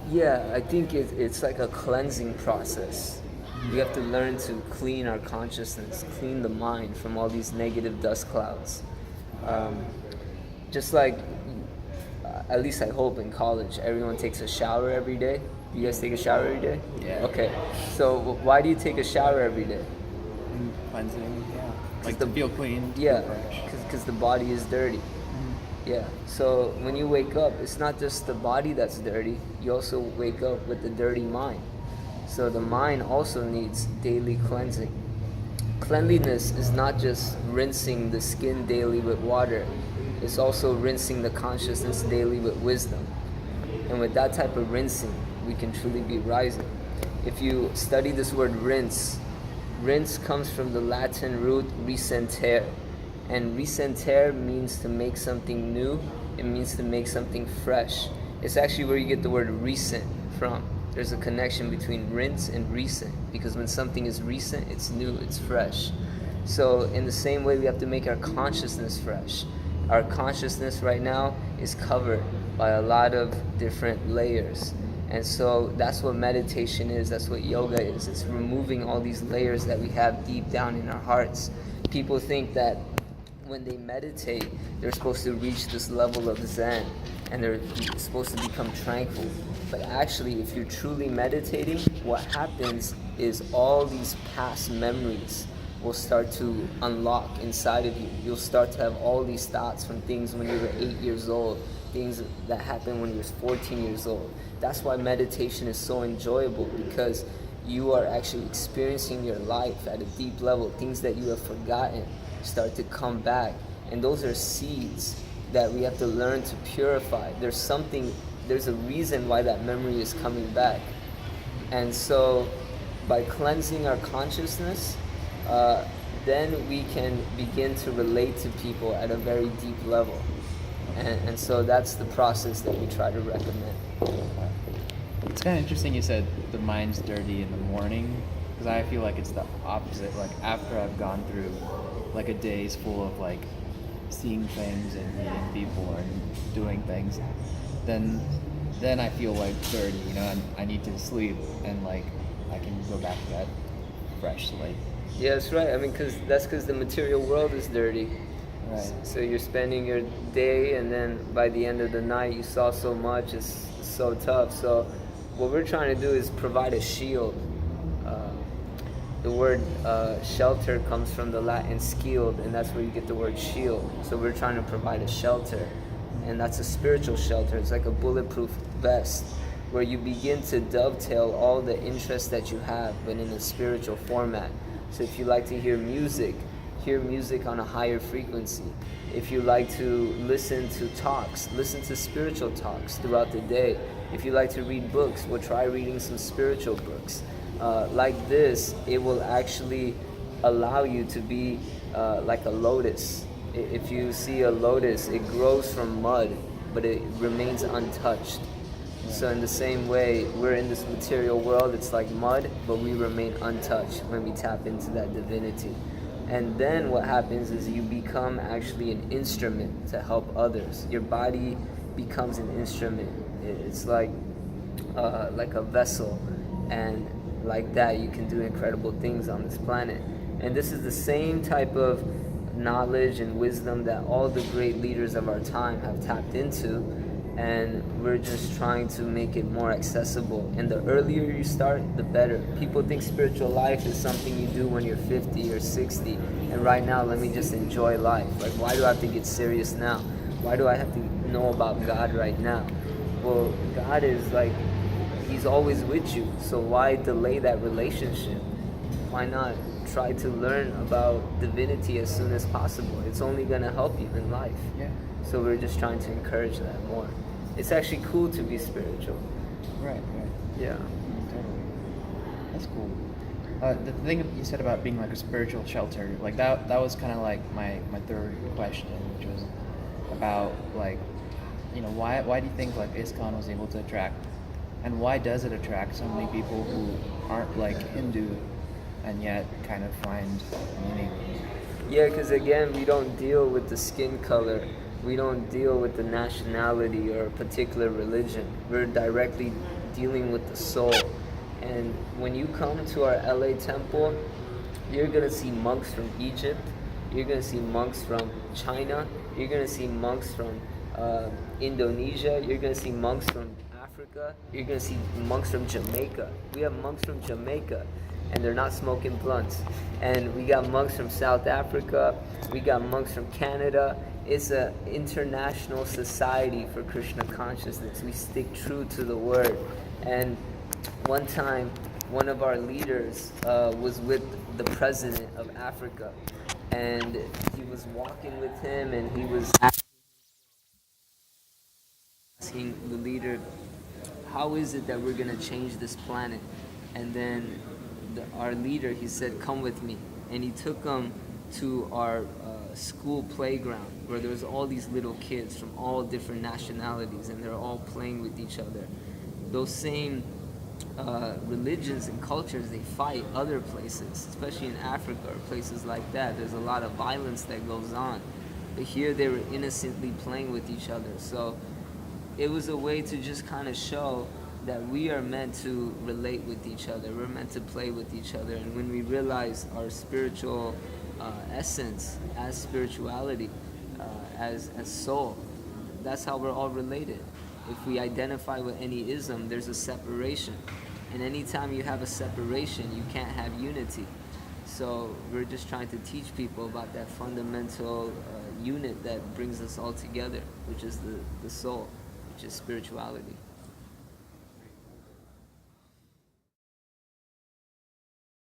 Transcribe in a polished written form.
Yeah, I think it's like a cleansing process. We have to learn to clean our consciousness, clean the mind from all these negative dust clouds. Um, just like, at least I hope in college, everyone takes a shower every day. You guys take a shower every day? Yeah. Okay. So why do you take a shower every day? Cleansing, yeah. Like The to feel clean, to yeah, feel fresh. because the body is dirty. Yeah. So when you wake up, it's not just the body that's dirty. You also wake up with the dirty mind. So the mind also needs daily cleansing. Cleanliness is not just rinsing the skin daily with water. It's also rinsing the consciousness daily with wisdom. And with that type of rinsing, we can truly be rising. If you study this word rinse, rinse comes from the Latin root recenter. And recenter means to make something new. It means to make something fresh. It's actually where you get the word recent from. There's a connection between rinse and recent, because when something is recent, it's new, it's fresh. So in the same way, we have to make our consciousness fresh. Our consciousness right now is covered by a lot of different layers. And so that's what meditation is, that's what yoga is. It's removing all these layers that we have deep down in our hearts. People think that when they meditate, they're supposed to reach this level of Zen and they're supposed to become tranquil. But actually, if you're truly meditating, what happens is all these past memories will start to unlock inside of you. You'll start to have all these thoughts from things when you were 8 years old, things that happened when you were 14 years old. That's why meditation is so enjoyable, because you are actually experiencing your life at a deep level. Things that you have forgotten start to come back. And those are seeds that we have to learn to purify. There's a reason why that memory is coming back. And so by cleansing our consciousness, then we can begin to relate to people at a very deep level. And so that's the process that we try to recommend. It's kind of interesting you said the mind's dirty in the morning, because I feel like it's the opposite. Like after I've gone through like a day's full of like seeing things and meeting people and doing things, then I feel like dirty, and I need to sleep, and like I can go back to that fresh slate. Yeah, that's right. I mean, that's because the material world is dirty. Right. So you're spending your day, and then by the end of the night, you saw so much. It's so tough. So what we're trying to do is provide a shield. The word shelter comes from the Latin scild, and that's where you get the word shield. So we're trying to provide a shelter, and that's a spiritual shelter. It's like a bulletproof vest where you begin to dovetail all the interests that you have, but in a spiritual format. So if you like to hear music on a higher frequency. If you like to listen to talks, listen to spiritual talks throughout the day. If you like to read books, well, try reading some spiritual books. Like this, it will actually allow you to be like a lotus. If you see a lotus, it grows from mud, but it remains untouched. So in the same way, we're in this material world, it's like mud, but we remain untouched when we tap into that divinity. And then what happens is you become actually an instrument to help others. Your body becomes an instrument. It's like a vessel, and like that you can do incredible things on this planet. And this is the same type of knowledge and wisdom that all the great leaders of our time have tapped into, and we're just trying to make it more accessible. And the earlier you start, the better. People think spiritual life is something you do when you're 50 or 60, and right now let me just enjoy life. Like, why do I have to get serious now? Why do I have to know about God right now? Well, God is like, He's always with you, so why delay that relationship? Why not try to learn about divinity as soon as possible? It's only going to help you in life. Yeah. So we're just trying to encourage that more. It's actually cool to be spiritual. Right. Yeah. Totally. That's cool. The thing you said about being like a spiritual shelter, like that was kind of like my third question, which was about like, why do you think like ISKCON was able to attract, and why does it attract so many people who aren't like Hindu and yet kind of find meaning? Yeah, because again, we don't deal with the skin color. We don't deal with the nationality or a particular religion. We're directly dealing with the soul. And when you come to our LA temple, you're gonna see monks from Egypt, you're gonna see monks from China, you're gonna see monks from Indonesia, you're gonna see monks from Africa, you're gonna see monks from Jamaica. We have monks from Jamaica, and they're not smoking blunts. And we got monks from South Africa, we got monks from Canada. It's an international society for Krishna consciousness. We stick true to the word. And one time, one of our leaders was with the president of Africa, and he was walking with him, and he was asking the leader, how is it that we're going to change this planet? And then our leader, he said, come with me. And he took him to our school playground, where there was all these little kids from all different nationalities, and they're all playing with each other. Those same religions and cultures, they fight other places, especially in Africa or places like that. There's a lot of violence that goes on. But here they were innocently playing with each other. So it was a way to just kind of show that we are meant to relate with each other. We're meant to play with each other. And when we realize our spiritual essence as spirituality, as soul, that's how we're all related. If we identify with any ism, there's a separation. And anytime you have a separation, you can't have unity. So we're just trying to teach people about that fundamental unit that brings us all together, which is the soul, which is spirituality.